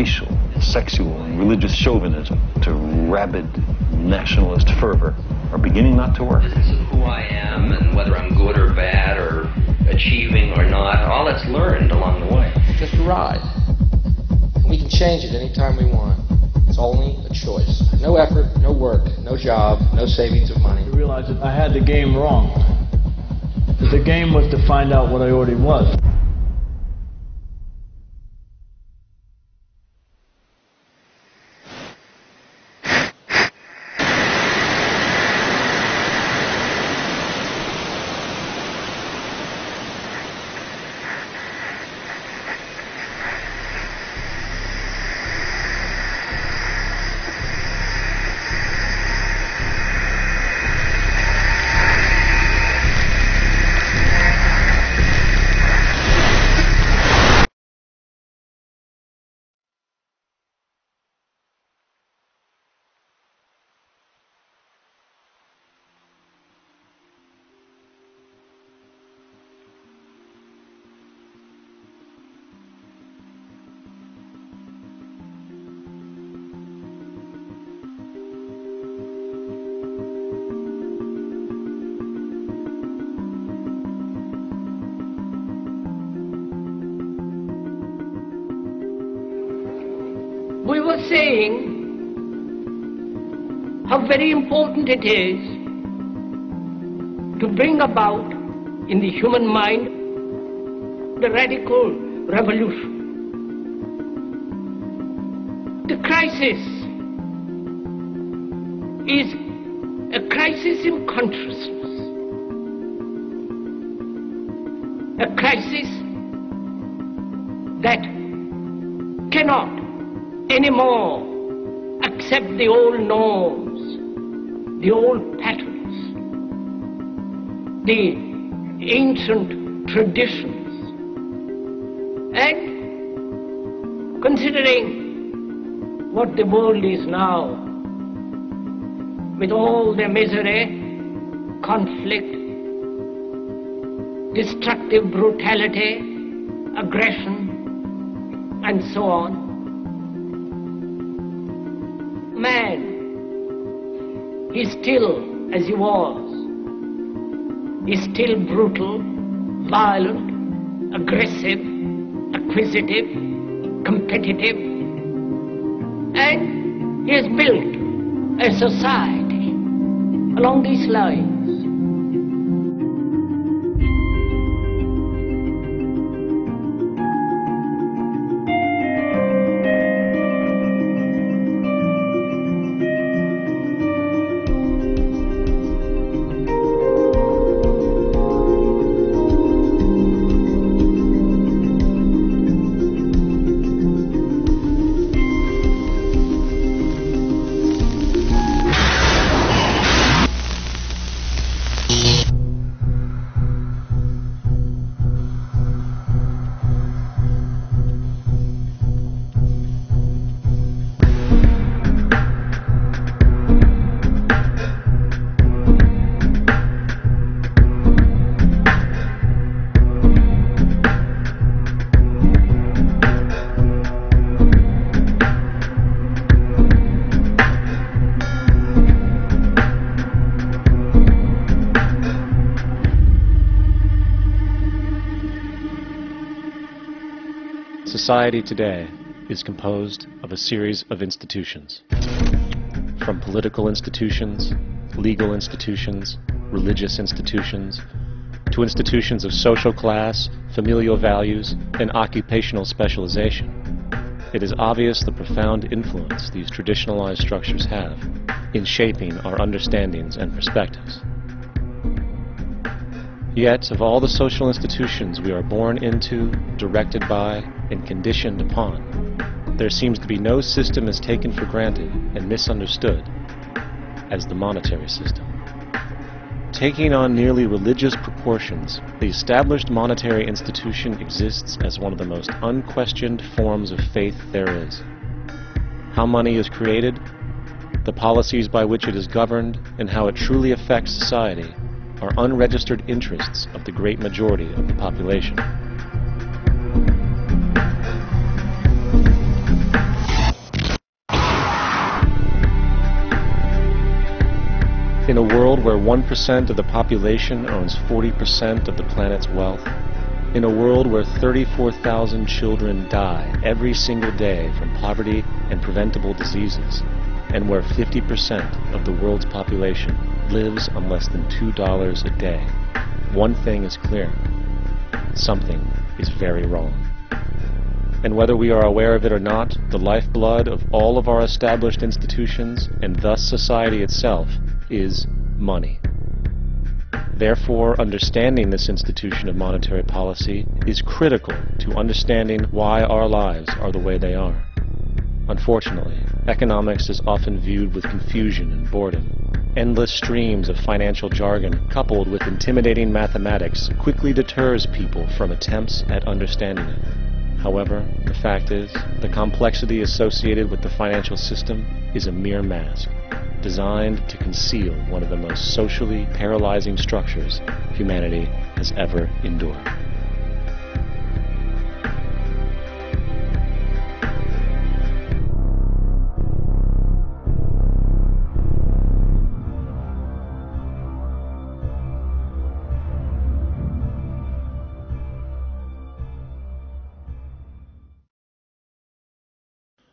racial, sexual, and religious chauvinism to rabid nationalist fervor are beginning not to work. This is who I am and whether I'm good or bad or achieving or not, all that's learned along the way. Just a ride. We can change it anytime we want. It's only a choice. No effort, no work, no job, no savings of money. I realized that I had the game wrong. That the game was to find out what I already was. We were saying how very important it is to bring about in the human mind the radical revolution. The crisis is a crisis in consciousness, a crisis that cannot anymore accept the old norms, the old patterns, the ancient traditions. And considering what the world is now, with all the misery, conflict, destructive brutality, aggression, and so on, man is still as he was. He's still brutal, violent, aggressive, acquisitive, competitive, and he has built a society along these lines. Society today is composed of a series of institutions. From political institutions, legal institutions, religious institutions, to institutions of social class, familial values, and occupational specialization. It is obvious the profound influence these traditionalized structures have in shaping our understandings and perspectives. Yet, of all the social institutions we are born into, directed by, and conditioned upon, there seems to be no system as taken for granted and misunderstood as the monetary system. Taking on nearly religious proportions, the established monetary institution exists as one of the most unquestioned forms of faith there is. How money is created, the policies by which it is governed, and how it truly affects society are unregistered interests of the great majority of the population. In a world where 1% of the population owns 40% of the planet's wealth, in a world where 34,000 children die every single day from poverty and preventable diseases, and where 50% of the world's population lives on less than $2 a day, one thing is clear: something is very wrong. And whether we are aware of it or not, the lifeblood of all of our established institutions, and thus society itself, is money. Therefore, understanding this institution of monetary policy is critical to understanding why our lives are the way they are. Unfortunately, economics is often viewed with confusion and boredom. Endless streams of financial jargon, coupled with intimidating mathematics, quickly deters people from attempts at understanding it. However, the fact is, the complexity associated with the financial system is a mere mask, designed to conceal one of the most socially paralyzing structures humanity has ever endured.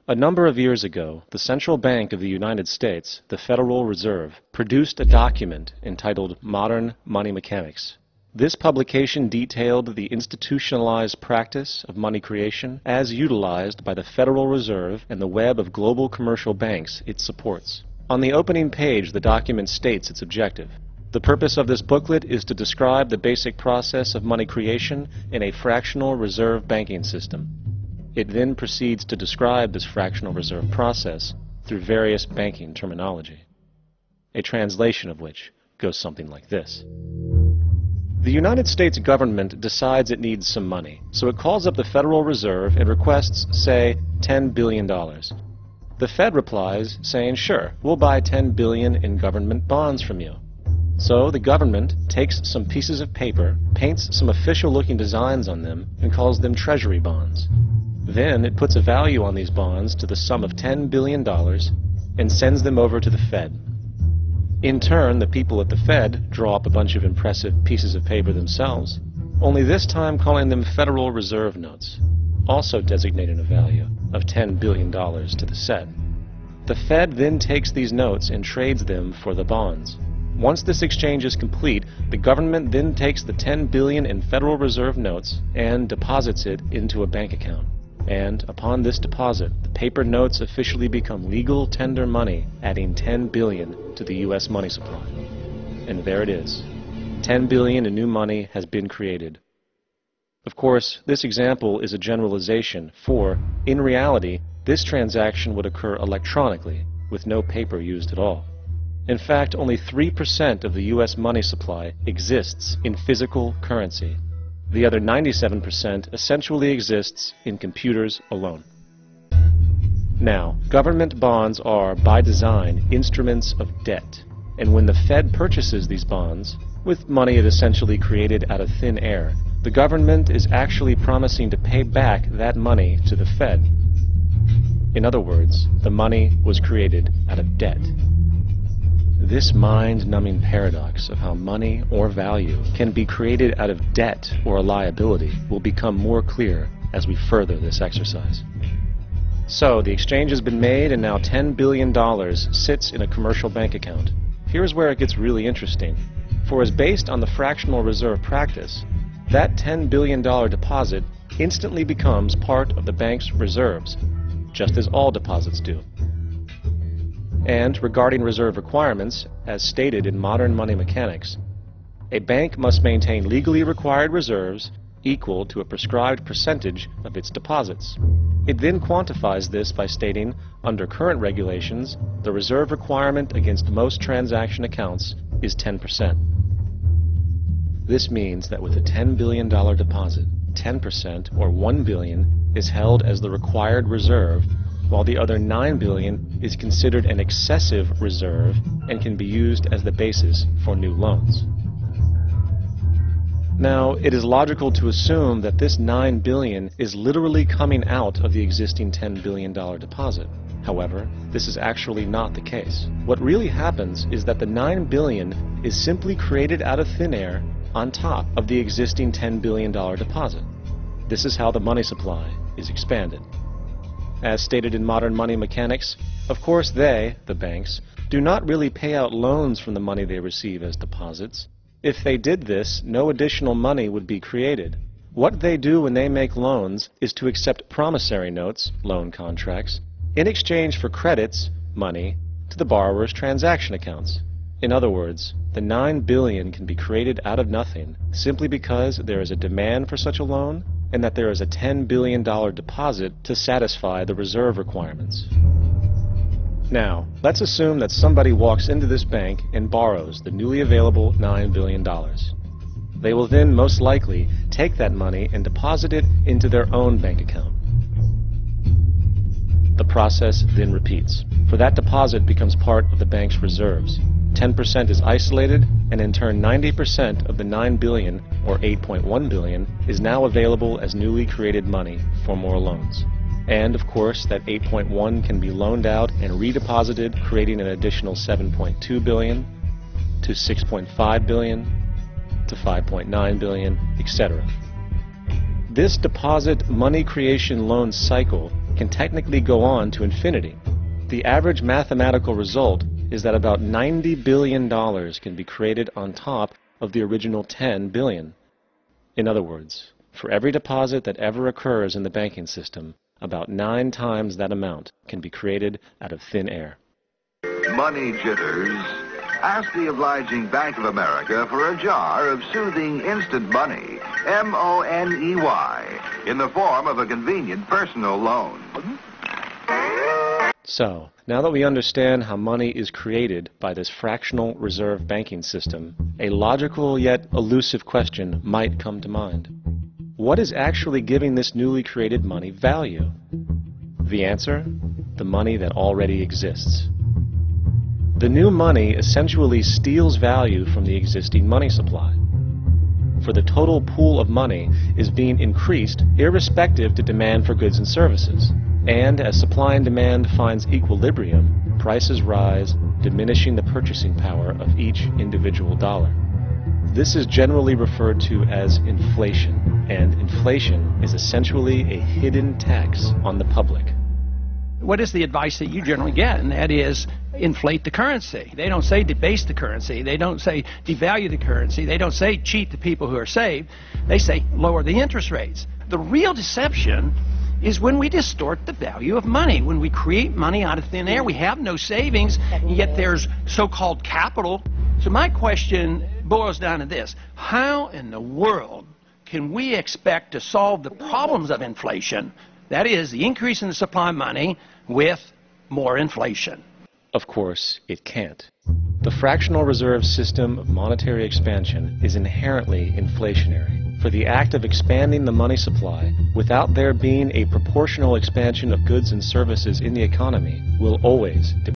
A number of years ago, the Central Bank of the United States, the Federal Reserve, produced a document entitled Modern Money Mechanics. This publication detailed the institutionalized practice of money creation as utilized by the Federal Reserve and the web of global commercial banks it supports. On the opening page, the document states its objective. The purpose of this booklet is to describe the basic process of money creation in a fractional reserve banking system. It then proceeds to describe this fractional reserve process through various banking terminology, a translation of which goes something like this. The United States government decides it needs some money, so it calls up the Federal Reserve and requests, say, $10 billion. The Fed replies saying, sure, we'll buy $10 billion in government bonds from you. So the government takes some pieces of paper, paints some official-looking designs on them, and calls them treasury bonds. Then it puts a value on these bonds to the sum of $10 billion and sends them over to the Fed. In turn, the people at the Fed draw up a bunch of impressive pieces of paper themselves, only this time calling them Federal Reserve notes, also designating a value of $10 billion to the Fed. The Fed then takes these notes and trades them for the bonds. Once this exchange is complete, the government then takes the $10 billion in Federal Reserve notes and deposits it into a bank account. And upon this deposit, the paper notes officially become legal tender money, adding $10 billion to the U.S. money supply. And there it is. $10 billion in new money has been created. Of course, this example is a generalization, for, in reality, this transaction would occur electronically, with no paper used at all. In fact, only 3% of the U.S. money supply exists in physical currency. The other 97% essentially exists in computers alone. Now, government bonds are, by design, instruments of debt. And when the Fed purchases these bonds, with money it essentially created out of thin air, the government is actually promising to pay back that money to the Fed. In other words, the money was created out of debt. This mind-numbing paradox of how money or value can be created out of debt or a liability will become more clear as we further this exercise. So, the exchange has been made and now $10 billion sits in a commercial bank account. Here's where it gets really interesting. For as based on the fractional reserve practice, that $10 billion deposit instantly becomes part of the bank's reserves, just as all deposits do. And regarding reserve requirements, as stated in modern money mechanics, a bank must maintain legally required reserves equal to a prescribed percentage of its deposits. It then quantifies this by stating, under current regulations, the reserve requirement against most transaction accounts is 10%. This means that with a $10 billion deposit, 10% or $1 billion is held as the required reserve, while the other $9 billion is considered an excessive reserve and can be used as the basis for new loans. Now, it is logical to assume that this $9 billion is literally coming out of the existing $10 billion deposit. However, this is actually not the case. What really happens is that the $9 billion is simply created out of thin air on top of the existing $10 billion deposit. This is how the money supply is expanded. As stated in modern money mechanics, of course they, the banks, do not really pay out loans from the money they receive as deposits. If they did this, no additional money would be created. What they do when they make loans is to accept promissory notes, loan contracts, in exchange for credits, money, to the borrower's transaction accounts. In other words, the $9 billion can be created out of nothing simply because there is a demand for such a loan and that there is a $10 billion deposit to satisfy the reserve requirements. Now, let's assume that somebody walks into this bank and borrows the newly available $9 billion. They will then most likely take that money and deposit it into their own bank account. The process then repeats, for that deposit becomes part of the bank's reserves. 10% is isolated, and in turn 90% of the $9 billion, or $8.1 billion, is now available as newly created money for more loans. And of course, that 8.1 can be loaned out and redeposited, creating an additional 7.2 billion, to 6.5 billion, to 5.9 billion, etc. This deposit money creation loan cycle can technically go on to infinity. The average mathematical result is that about $90 billion can be created on top of the original $10 billion. In other words, for every deposit that ever occurs in the banking system, about 9 times that amount can be created out of thin air. Money jitters. Ask the obliging Bank of America for a jar of soothing instant money, M-O-N-E-Y, in the form of a convenient personal loan. So, now that we understand how money is created by this fractional reserve banking system, a logical yet elusive question might come to mind. What is actually giving this newly created money value? The answer? The money that already exists. The new money essentially steals value from the existing money supply. For the total pool of money is being increased irrespective to demand for goods and services. And as supply and demand finds equilibrium, prices rise, diminishing the purchasing power of each individual dollar. This is generally referred to as inflation, and inflation is essentially a hidden tax on the public. What is the advice that you generally get? And that is inflate the currency. They don't say debase the currency. They don't say devalue the currency. They don't say cheat the people who are saved. They say lower the interest rates. The real deception is when we distort the value of money. When we create money out of thin air, we have no savings, yet there's so-called capital. So my question boils down to this. How in the world can we expect to solve the problems of inflation, that is, the increase in the supply of money, with more inflation? Of course, it can't. The fractional reserve system of monetary expansion is inherently inflationary. For the act of expanding the money supply, without there being a proportional expansion of goods and services in the economy, will always